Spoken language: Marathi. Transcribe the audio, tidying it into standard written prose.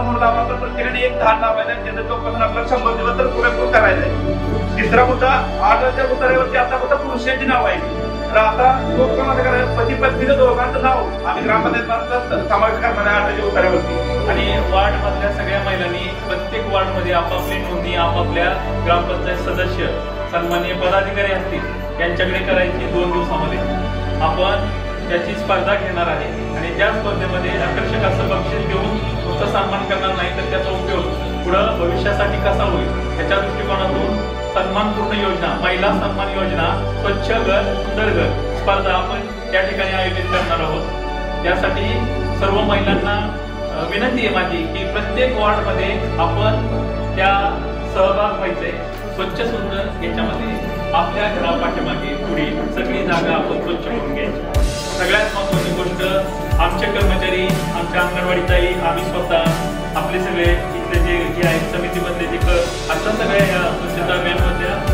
समोर लावा, पण प्रत्येकाने एक धान लावायचा, त्याचा जोपासून आपल्याला 100 दिवस तर पुरेपूर करायचा. तिसरा मुद्दा, आजच्या उतार्यावरती आता फक्त पुरुषांची नाव आहे. तर आता लोकांमध्ये करायचं, पती पत्नीचं दोघांचं नाव आम्ही ग्रामपंचायत समावेश करणार आहे आजच्या उतार्यावरती. आणि वार्ड मधल्या सगळ्या महिलांनी प्रत्येक वार्ड मध्ये आपापली नोंदणी आपापल्या ग्रामपंचायत सदस्य सन्माननीय पदाधिकारी असतील यांच्याकडे करायची 2 दिवसामध्ये. आपण त्याची स्पर्धा घेणार आहे आणि त्या स्पर्धेमध्ये आकर्षक असं बक्षीस घेऊन नुसतं सन्मान करणार नाही, तर त्याचा उपयोग पुढं भविष्यासाठी कसा होईल याच्या दृष्टिकोनातून सन्मानपूर्ण योजना, महिला सन्मान योजना, स्वच्छ घर सुंदर घर स्पर्धा आपण त्या ठिकाणी आयोजित करणार आहोत. त्यासाठी सर्व महिलांना विनंती आहे माझी की प्रत्येक वार्ड मध्ये आपण त्या सहभाग व्हायचे. स्वच्छ सुंदर याच्यामध्ये आपल्या घरापाठीमागे पुढे सगळी जागा आपण स्वच्छ करून घ्यायची. सगळ्यात महत्त्वाची गोष्ट, आमचे कर्मचारी, आमच्या अंगणवाडीताई, आम्ही स्वतः, आपले सगळे इथले जे आहेत समितीमधले जे अशा सगळ्या स्वच्छता अभियानमध्ये